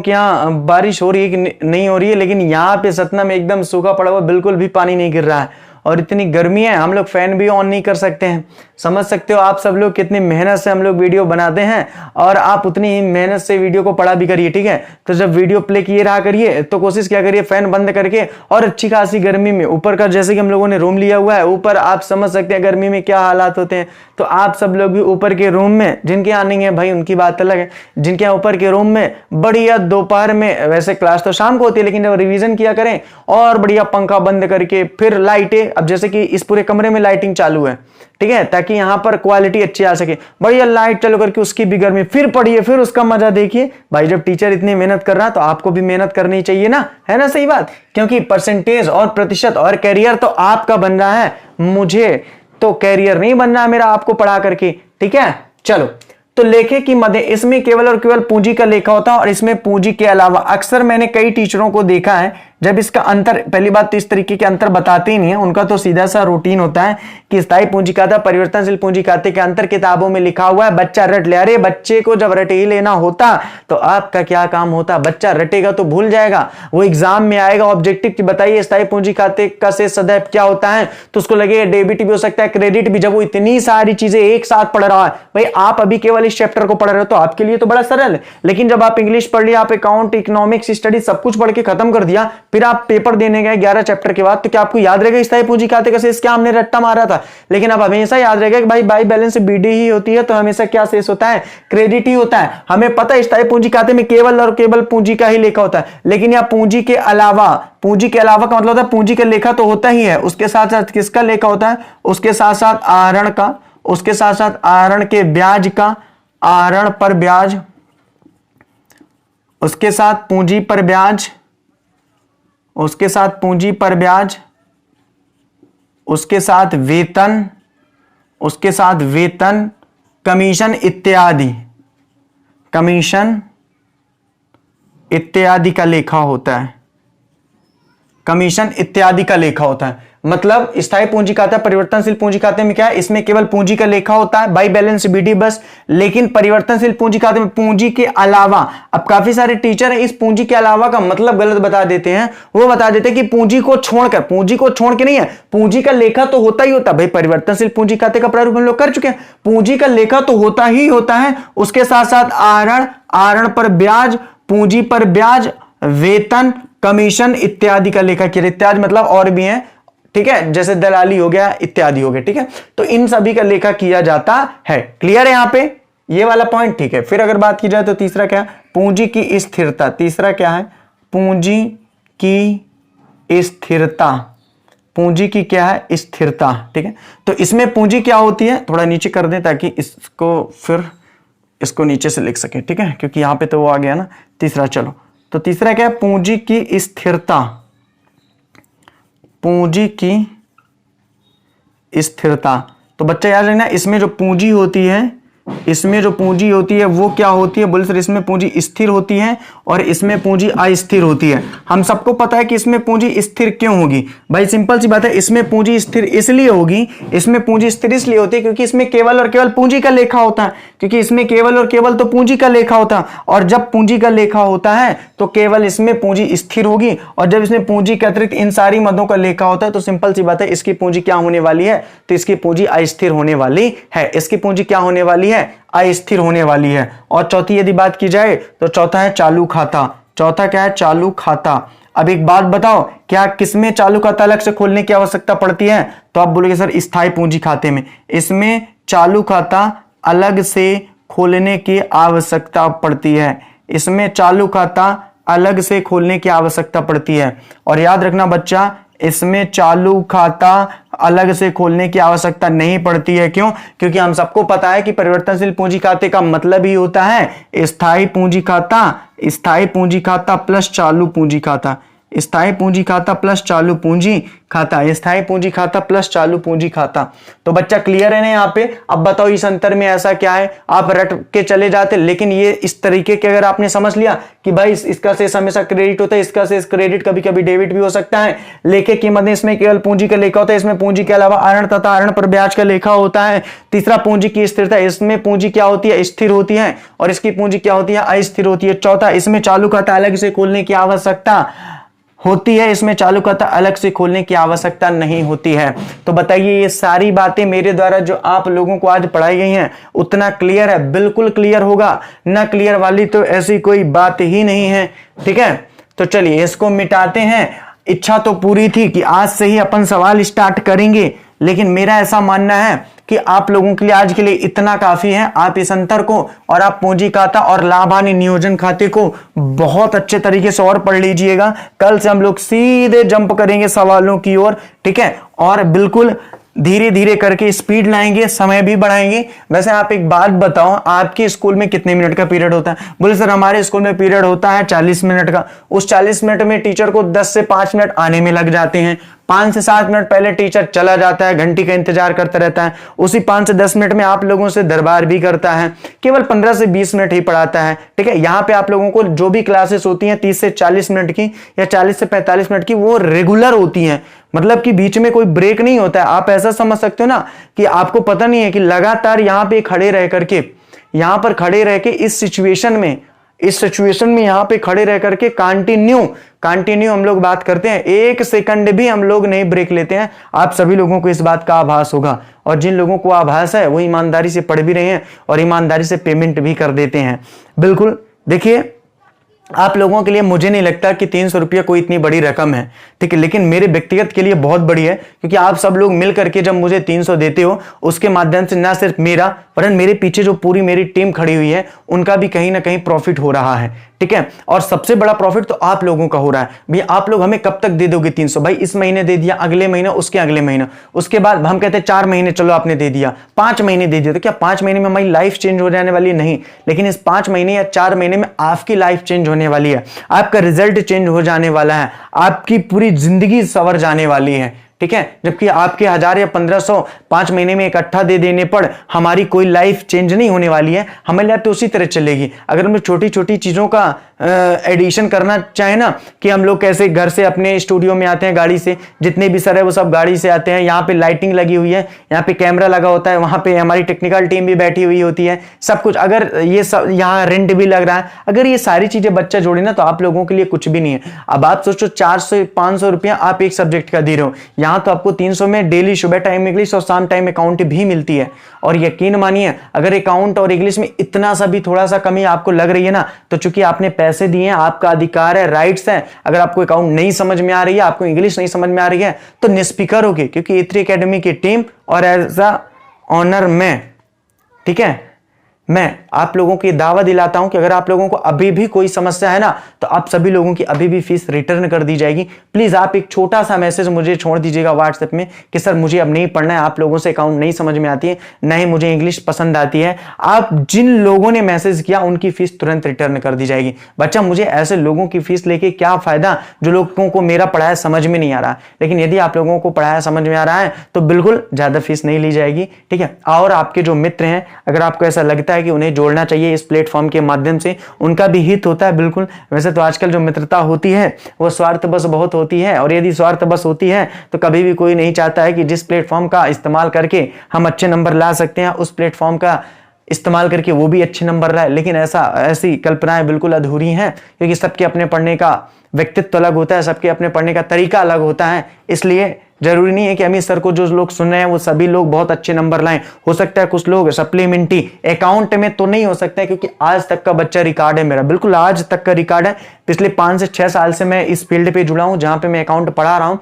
के यहाँ बारिश हो रही है कि नहीं हो रही है, लेकिन यहाँ पे सतना में एकदम सूखा पड़ा हुआ, बिल्कुल भी पानी नहीं गिर रहा है और इतनी गर्मी है, हम लोग फैन भी ऑन नहीं कर सकते हैं। समझ सकते हो आप सब लोग कितनी मेहनत से हम लोग वीडियो बनाते हैं, और आप उतनी ही मेहनत से वीडियो को पढ़ा भी करिए, ठीक है। तो जब वीडियो प्ले किए रहा करिए तो कोशिश क्या करिए, फैन बंद करके, और अच्छी खासी गर्मी में ऊपर का, जैसे कि हम लोगों ने रूम लिया हुआ है ऊपर, आप समझ सकते हैं गर्मी में क्या हालात होते हैं। तो आप सब लोग भी ऊपर के रूम में, जिनके यहाँ नहीं है भाई उनकी बात अलग है, जिनके यहाँ ऊपर के रूम में बढ़िया दोपहर में, वैसे क्लास तो शाम को होती है लेकिन जब रिवीजन किया करें, और बढ़िया पंखा बंद करके, फिर लाइटें, अब जैसे कि इस पूरे कमरे में लाइटिंग चालू है, ठीक है, ताकि यहां पर क्वालिटी अच्छी आ सके, बढ़िया लाइट चालू करके उसकी भी गर्मी, फिर पढ़िए, फिर उसका मजा देखिए। भाई जब टीचर इतनी मेहनत कर रहा है तो आपको भी मेहनत करनी चाहिए ना, है ना, सही बात। क्योंकि परसेंटेज और प्रतिशत और कैरियर तो आपका बन रहा है, मुझे तो कैरियर नहीं बनना है मेरा आपको पढ़ा करके, ठीक है। चलो, तो लेखे की मदें, इसमें केवल और केवल पूंजी का लेखा होता है, और इसमें पूंजी के अलावा अक्सर मैंने कई टीचरों को देखा है जब इसका अंतर, पहली बात तो इस तरीके के अंतर बताते ही नहीं है, उनका तो सीधा सा रूटीन होता है कि स्थायी पूंजी खाता, परिवर्तनशील पूंजी खाते के अंतर किताबों में लिखा हुआ है, बच्चा रट ले। अरे बच्चे को जब रट ही लेना होता तो आपका क्या काम होता? बच्चा रटेगा तो भूल जाएगा, वो एग्जाम में आएगा ऑब्जेक्टिव की बताइए स्थायी पूंजी खाते का शेष सदैव क्या होता है, तो उसको लगेगा डेबिट भी हो सकता है, क्रेडिट भी, जब वो इतनी सारी चीजें एक साथ पढ़ रहा है। भाई आप अभी केवल इस चैप्टर को पढ़ रहे हो तो आपके लिए तो बड़ा सरल है, लेकिन जब आप इंग्लिश पढ़ लिया, आप अकाउंट, इकोनॉमिक्स स्टडी सब कुछ पढ़ के खत्म कर दिया, फिर आप पेपर देने गए 11 चैप्टर के बाद, तो क्या आपको याद रहेगा स्थायी पूंजी खाते का शेष क्या हमने रट्टा मारा था? लेकिन अब हमेशा याद रहेगा कि भाई बाई बैलेंस बीडी ही होती है, तो हमेशा क्या शेष होता है? क्रेडिट ही होता है। हमें पता है स्थायी पूंजी खाते में केवल और केवल पूंजी का ही लेखा होता है, लेकिन यह पूंजी के अलावा का मतलब होता है पूंजी का लेखा तो होता ही है, उसके साथ साथ किसका लेखा होता है? उसके साथ साथ आहरण का, उसके साथ साथ आहरण के ब्याज का, आहरण पर ब्याज, उसके साथ पूंजी पर ब्याज, उसके साथ पूंजी पर ब्याज, उसके साथ वेतन, उसके साथ वेतन, कमीशन इत्यादि, कमीशन इत्यादि का लेखा होता है, कमीशन इत्यादि का लेखा होता है। मतलब स्थायी पूंजी खाता, परिवर्तनशील पूंजी खाते में क्या है? इसमें केवल पूंजी का लेखा होता है, बाई बैलेंस बीडी बस। लेकिन परिवर्तनशील पूंजी खाते में पूंजी के अलावा, अब काफी सारे टीचर हैं इस पूंजी के अलावा का मतलब गलत बता देते हैं, वो बता देते हैं कि पूंजी को छोड़कर, पूंजी को छोड़ के नहीं है, पूंजी का लेखा तो होता ही होता। भाई परिवर्तनशील पूंजी खाते का प्रारूप हम लोग कर चुके हैं, पूंजी का लेखा तो होता ही होता है, उसके साथ साथ आहरण, आहरण पर ब्याज, पूंजी पर ब्याज, वेतन, कमीशन इत्यादि का लेखा किया। इत्यादि मतलब और भी है, ठीक है, जैसे दलाली हो गया, इत्यादि हो गया, ठीक है। तो इन सभी का लेखा किया जाता है। क्लियर है यहां पे ये वाला पॉइंट, ठीक है। फिर अगर बात की जाए तो तीसरा क्या है? पूंजी की स्थिरता। तीसरा क्या है? पूंजी की स्थिरता। पूंजी की क्या है? स्थिरता, ठीक है। तो इसमें पूंजी क्या होती है, थोड़ा नीचे कर दें ताकि इसको फिर इसको नीचे से लिख सके, ठीक है, क्योंकि यहां पे तो वो आ गया ना तीसरा। चलो, तो तीसरा क्या है? पूंजी की स्थिरता। पूंजी की स्थिरता। तो बच्चा याद रखना इसमें जो पूंजी होती है इसमें जो पूंजी होती है वो क्या होती है? बोले सर इसमें पूंजी स्थिर होती है और इसमें पूंजी अस्थिर होती है। हम सबको पता है कि इसमें पूंजी स्थिर क्यों होगी भाई, सिंपल सी बात है, इसमें पूंजी स्थिर इसलिए होगी, इसमें पूंजी स्थिर इसलिए होती है क्योंकि इसमें केवल और केवल पूंजी का लेखा होता है, क्योंकि इसमें केवल और केवल तो पूंजी का लेखा होता है, और जब पूंजी का लेखा होता है तो केवल इसमें पूंजी स्थिर होगी, और जब इसमें पूंजी के अतिरिक्त इन सारी मदों का लेखा होता है तो सिंपल सी बात है इसकी पूंजी क्या होने वाली है? तो इसकी पूंजी अस्थिर होने वाली है। इसकी पूंजी क्या होने वाली है? अस्थिर होने वाली है। और चौथी यदि बात की जाए तो चौथा है चालू खाता। चौथा क्या है? चालू खाता। अब एक बात बताओ, क्या किसमें चालू खाता अलग से खोलने की आवश्यकता पड़ती है? तो आप बोलोगे सर स्थायी पूंजी खाते में। इसमें चालू खाता अलग से खोलने की आवश्यकता पड़ती है। इसमें चालू खाता अलग से खोलने की आवश्यकता पड़ती है। और याद रखना बच्चा, इसमें चालू खाता अलग से खोलने की आवश्यकता नहीं पड़ती है। क्यों? क्योंकि हम सबको पता है कि परिवर्तनशील पूंजी खाते का मतलब ही होता है स्थायी पूंजी खाता, स्थायी पूंजी खाता प्लस चालू पूंजी खाता, स्थायी पूंजी खाता प्लस चालू पूंजी खाता, स्थायी पूंजी खाता प्लस चालू पूंजी खाता। तो बच्चा क्लियर है ना यहाँ पे? अब बताओ इस अंतर में ऐसा क्या है? आप रट के चले जाते, लेकिन ये इस तरीके के अगर आपने समझ लिया कि भाई इसका शेष हमेशा क्रेडिट होता है, इसका शेष क्रेडिट कभी कभी डेबिट भी हो सकता है, लेखे कीमत इसमें केवल पूंजी का लेखा होता है, इसमें पूंजी के अलावा ऋण तथा ऋण पर ब्याज का लेखा होता है। तीसरा पूंजी की स्थिरता, इसमें पूंजी क्या होती है? स्थिर होती है, और इसकी पूंजी क्या होती है? अस्थिर होती है। चौथा, इसमें चालू खाता अलग से खोलने की आवश्यकता होती है, इसमें चालू खाता अलग से खोलने की आवश्यकता नहीं होती है। तो बताइए ये सारी बातें मेरे द्वारा जो आप लोगों को आज पढ़ाई गई हैं उतना क्लियर है? बिल्कुल क्लियर होगा ना, क्लियर वाली तो ऐसी कोई बात ही नहीं है। ठीक है, तो चलिए इसको मिटाते हैं। इच्छा तो पूरी थी कि आज से ही अपन सवाल स्टार्ट करेंगे, लेकिन मेरा ऐसा मानना है कि आप लोगों के लिए आज के लिए इतना काफी है। आप इस अंतर को और आप पूंजी खाता और लाभ हानि नियोजन खाते को बहुत अच्छे तरीके से और पढ़ लीजिएगा। कल से हम लोग सीधे जंप करेंगे सवालों की ओर। ठीक है, और बिल्कुल धीरे धीरे करके स्पीड लाएंगे, समय भी बढ़ाएंगे। वैसे आप एक बात बताओ, आपके स्कूल में कितने मिनट का पीरियड होता है? बोले सर हमारे स्कूल में पीरियड होता है 40 मिनट का। उस 40 मिनट में टीचर को 10 से 5 मिनट आने में लग जाते हैं। 5 से 7 मिनट पहले टीचर चला जाता है, घंटी का इंतजार करता रहता है। उसी 5 से 10 मिनट में आप लोगों से दरबार भी करता है। केवल 15 से 20 मिनट ही पढ़ाता है। ठीक है, यहाँ पे आप लोगों को जो भी क्लासेस होती हैं 30 से 40 मिनट की या 40 से 45 मिनट की, वो रेगुलर होती हैं, मतलब कि बीच में कोई ब्रेक नहीं होता है। आप ऐसा समझ सकते हो ना कि आपको पता नहीं है कि लगातार यहाँ पे खड़े रह करके, यहाँ पर खड़े रह के इस सिचुएशन में यहाँ पे खड़े रह करके कंटिन्यू हम लोग बात करते हैं। 1 सेकंड भी हम लोग नहीं ब्रेक लेते हैं। आप सभी लोगों को इस बात का आभास होगा, और जिन लोगों को आभास है वो ईमानदारी से पढ़ भी रहे हैं और ईमानदारी से पेमेंट भी कर देते हैं। बिल्कुल, देखिए आप लोगों के लिए मुझे नहीं लगता कि 300 रुपया कोई इतनी बड़ी रकम है। ठीक है, लेकिन मेरे व्यक्तिगत के लिए बहुत बड़ी है, क्योंकि आप सब लोग मिल करके जब मुझे 300 देते हो, उसके माध्यम से ना सिर्फ मेरा वरन मेरे पीछे जो पूरी मेरी टीम खड़ी हुई है उनका भी कहीं ना कहीं प्रॉफिट हो रहा है। ठीक है, और सबसे बड़ा प्रॉफिट तो आप लोगों का हो रहा है। भैया आप लोग हमें कब तक दे दोगे 300? भाई इस महीने दे दिया, अगले महीना, उसके अगले महीना, उसके बाद हम कहते हैं 4 महीने चलो आपने दे दिया, 5 महीने दे दिया। तो क्या 5 महीने में हमारी लाइफ चेंज हो जाने वाली है? नहीं, लेकिन इस 5 महीने या 4 महीने में आपकी लाइफ चेंज होने वाली है, आपका रिजल्ट चेंज हो जाने वाला है, आपकी पूरी जिंदगी संवर जाने वाली है। ठीक है, जबकि आपके 1000 या 1500 5 महीने में इकट्ठा दे देने पर हमारी कोई लाइफ चेंज नहीं होने वाली है। हमारी लाइफ तो उसी तरह चलेगी। अगर हम छोटी छोटी चीजों का एडिशन करना चाहे ना, कि हम लोग कैसे घर से अपने स्टूडियो में आते हैं गाड़ी से, जितने भी सर है वो सब गाड़ी से आते हैं, यहाँ पे लाइटिंग लगी हुई है, यहाँ पे कैमरा लगा होता है, वहां पे हमारी टेक्निकल टीम भी बैठी हुई होती है, सब कुछ। अगर ये सब यहाँ रेंट भी लग रहा है, अगर ये सारी चीजें बच्चा जोड़े ना तो आप लोगों के लिए कुछ भी नहीं है। अब आप सोचो 400-500 रुपया आप एक सब्जेक्ट का दे रहे हो, यहाँ तो आपको 300 में डेली सुबह टाइम इंग्लिश और शाम टाइम अकाउंट भी मिलती है। और यकीन मानिए अगर अकाउंट और इंग्लिश में इतना सा भी थोड़ा सा कमी आपको लग रही है ना, तो चूंकि आपने पैसे दिए हैं, आपका अधिकार है, राइट्स है। अगर आपको अकाउंट नहीं समझ में आ रही है, आपको इंग्लिश नहीं समझ में आ रही है, तो निष्फिकर होगी, क्योंकि A3 एकेडमी की टीम और एज अ ऑनर में, ठीक है, मैं आप लोगों की दावा दिलाता हूं कि अगर आप लोगों को अभी भी कोई समस्या है ना, तो आप सभी लोगों की अभी भी फीस रिटर्न कर दी जाएगी। प्लीज आप एक छोटा सा मैसेज मुझे छोड़ दीजिएगा व्हाट्सएप में कि सर मुझे अब नहीं पढ़ना है, आप लोगों से अकाउंट नहीं समझ में आती है, नहीं मुझे इंग्लिश पसंद आती है। आप जिन लोगों ने मैसेज किया उनकी फीस तुरंत रिटर्न कर दी जाएगी। बच्चा मुझे ऐसे लोगों की फीस लेके क्या फायदा जो लोगों को मेरा पढ़ाया समझ में नहीं आ रहा। लेकिन यदि आप लोगों को पढ़ाया समझ में आ रहा है तो बिल्कुल ज्यादा फीस नहीं ली जाएगी, ठीक है। और आपके जो मित्र हैं, अगर आपको ऐसा लगता है कि उन्हें जोड़ना चाहिए इस प्लेटफॉर्म के माध्यम से, उनका भी हित होता है बिल्कुल। वैसे तो आजकल जो मित्रता होती है वो स्वार्थ बस बहुत होती है, और यदि स्वार्थ बस होती है तो कभी भी कोई नहीं चाहता है कि जिस प्लेटफॉर्म का इस्तेमाल करके हम अच्छे नंबर ला सकते हैं उस प्लेटफॉर्म का इस्तेमाल करके वो भी अच्छे नंबर लाए। लेकिन ऐसी कल्पनाएं बिल्कुल अधूरी हैं, क्योंकि सबके अपने पढ़ने का व्यक्तित्व अलग होता है, सबके अपने पढ़ने का तरीका अलग होता है। इसलिए जरूरी नहीं है कि अमित सर को जो लोग सुन रहे हैं वो सभी लोग बहुत अच्छे नंबर लाएं। हो सकता है कुछ लोग सप्लीमेंट्री अकाउंट में तो नहीं हो सकता है, क्योंकि आज तक का बच्चा रिकॉर्ड है मेरा, बिल्कुल आज तक का रिकॉर्ड है। पिछले 5 से 6 साल से मैं इस फील्ड पे जुड़ा हूं जहां पे मैं अकाउंट पढ़ा रहा हूं।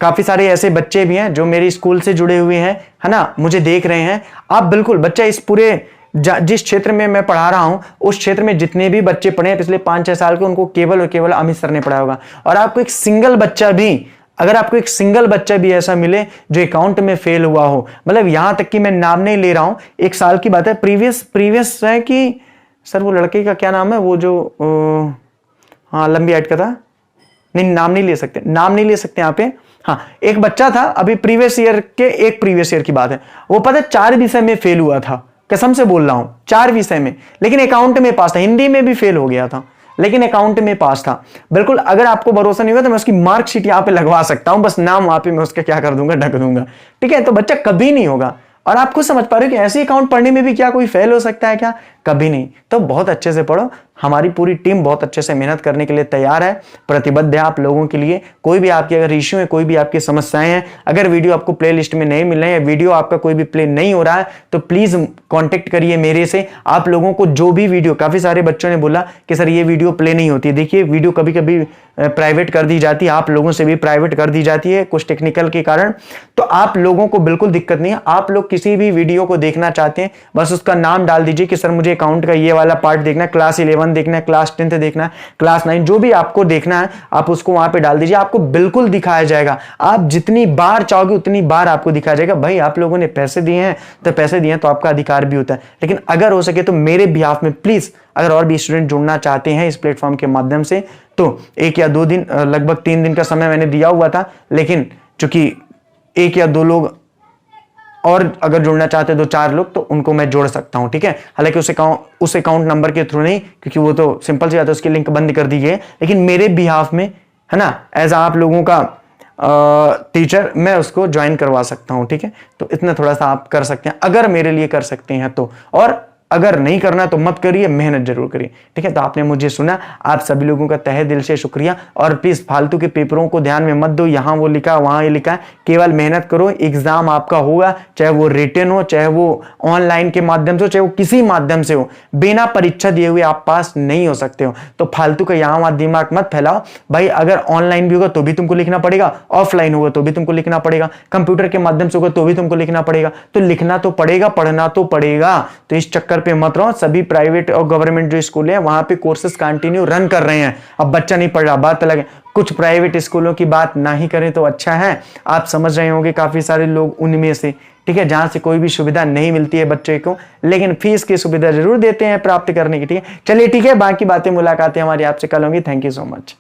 काफी सारे ऐसे बच्चे भी हैं जो मेरे स्कूल से जुड़े हुए हैं, है ना, मुझे देख रहे हैं। आप बिल्कुल बच्चा इस पूरे जिस क्षेत्र में मैं पढ़ा रहा हूं उस क्षेत्र में जितने भी बच्चे पढ़े हैं पिछले 5-6 साल के, उनको केवल और केवल अमित सर ने पढ़ाया होगा। और आपको एक सिंगल बच्चा भी, अगर आपको एक सिंगल बच्चा भी ऐसा मिले जो अकाउंट में फेल हुआ हो, मतलब यहां तक कि मैं नाम नहीं ले रहा हूं, 1 साल की बात है, प्रीवियस है कि सर वो लड़के का क्या नाम है, वो जो हाँ लंबी हाइट का था, नहीं नाम नहीं ले सकते, नाम नहीं ले सकते यहाँ पे। हाँ एक बच्चा था अभी प्रीवियस ईयर की बात है, वो पता 4 विषय में फेल हुआ था, कसम से बोल रहा हूं 4 विषय में, लेकिन अकाउंट में पास था। हिंदी में भी फेल हो गया था लेकिन अकाउंट में पास था। बिल्कुल अगर आपको भरोसा नहीं होगा तो मैं उसकी मार्कशीट यहां पे लगवा सकता हूं, बस नाम वहां पे मैं उसका क्या कर दूंगा, ढक दूंगा, ठीक है। तो बच्चा कभी नहीं होगा। और आप खुद समझ पा रहे हो कि ऐसे अकाउंट पढ़ने में भी क्या कोई फेल हो सकता है क्या, कभी नहीं। तो बहुत अच्छे से पढ़ो, हमारी पूरी टीम बहुत अच्छे से मेहनत करने के लिए तैयार है, प्रतिबद्ध है आप लोगों के लिए। कोई भी आपकी अगर इश्यू है, कोई भी आपकी समस्याएं हैं, अगर वीडियो आपको प्ले लिस्ट में नहीं मिल रहे हैं, वीडियो आपका कोई भी प्ले नहीं हो रहा है, तो प्लीज कॉन्टेक्ट करिए मेरे से। आप लोगों को जो भी वीडियो, काफी सारे बच्चों ने बोला कि सर ये वीडियो प्ले नहीं होती, देखिए वीडियो कभी कभी प्राइवेट कर दी जाती है, आप लोगों से भी प्राइवेट कर दी जाती है कुछ टेक्निकल के कारण। तो आप लोगों को बिल्कुल दिक्कत नहीं है, आप लोग किसी भी वीडियो को देखना चाहते हैं बस उसका नाम डाल दीजिए कि सर मुझे अकाउंट का ये वाला पार्ट देखना है, क्लास 11 देखना है, क्लास 10 देखना है, क्लास 9, जो भी आपको देखना है आप उसको वहां पे डाल दीजिए, आपको बिल्कुल दिखाया जाएगा। आप जितनी बार चाहोगे उतनी बार आपको दिखाया जाएगा। भाई आप लोगों ने पैसे दिए हैं तो पैसे दिए हैं तो आपका अधिकार भी होता है। लेकिन अगर हो सके तो मेरे बिहाफ में प्लीज, अगर और भी स्टूडेंट जुड़ना चाहते हैं इस प्लेटफॉर्म के माध्यम से, तो 1 या 2 दिन, लगभग 3 दिन का समय मैंने दिया हुआ था, लेकिन चूंकि 1 या 2 लोग और अगर जुड़ना चाहते हैं 2-4 लोग, तो उनको मैं जोड़ सकता हूं, ठीक है। हालांकि उस अकाउंट नंबर के थ्रू नहीं, क्योंकि वो तो सिंपल सी बात है, उसकी लिंक बंद कर दी गई है। लेकिन मेरे बिहाफ में, है ना, एज आप लोगों का टीचर मैं उसको ज्वाइन करवा सकता हूं, ठीक है। तो इतना थोड़ा सा आप कर सकते हैं अगर मेरे लिए कर सकते हैं तो, और अगर नहीं करना तो मत करिए, मेहनत जरूर करिए, ठीक है। तो आपने मुझे सुना, आप सभी लोगों का तहे दिल से शुक्रिया। और प्लीज फालतू के पेपरों को ध्यान में मत दो, यहां वो लिखा वहां ये लिखा है, केवल मेहनत करो। एग्जाम आपका होगा, चाहे वो रिटन हो, चाहे वो ऑनलाइन के माध्यम से हो, चाहे वो किसी माध्यम से हो, बिना परीक्षा दिए हुए आप पास नहीं हो सकते हो। तो फालतू का यहां वहां दिमाग मत फैलाओ भाई। अगर ऑनलाइन भी होगा तो भी तुमको लिखना पड़ेगा, ऑफलाइन होगा तो भी तुमको लिखना पड़ेगा, कंप्यूटर के माध्यम से होगा तो भी तुमको लिखना पड़ेगा। तो लिखना तो पड़ेगा, पढ़ना तो पड़ेगा। तो इस चक्कर पे मत रहो। सभी प्राइवेट और गवर्नमेंट जो स्कूल है वहां पे कोर्सेज कंटिन्यू रन कर रहे हैं। अब बच्चा नहीं पढ़ रहा, बात अलग है। कुछ प्राइवेट स्कूलों की बात ना ही करें तो अच्छा है। आप समझ रहे होंगे काफी सारे लोग उनमें से, ठीक है, जहां से कोई भी सुविधा नहीं मिलती है बच्चे को, लेकिन फीस की सुविधा जरूर देते हैं प्राप्त करने की, ठीक है। चलिए ठीक है, बाकी बातें मुलाकातें हमारी आपसे कल होंगी। Thank you so much.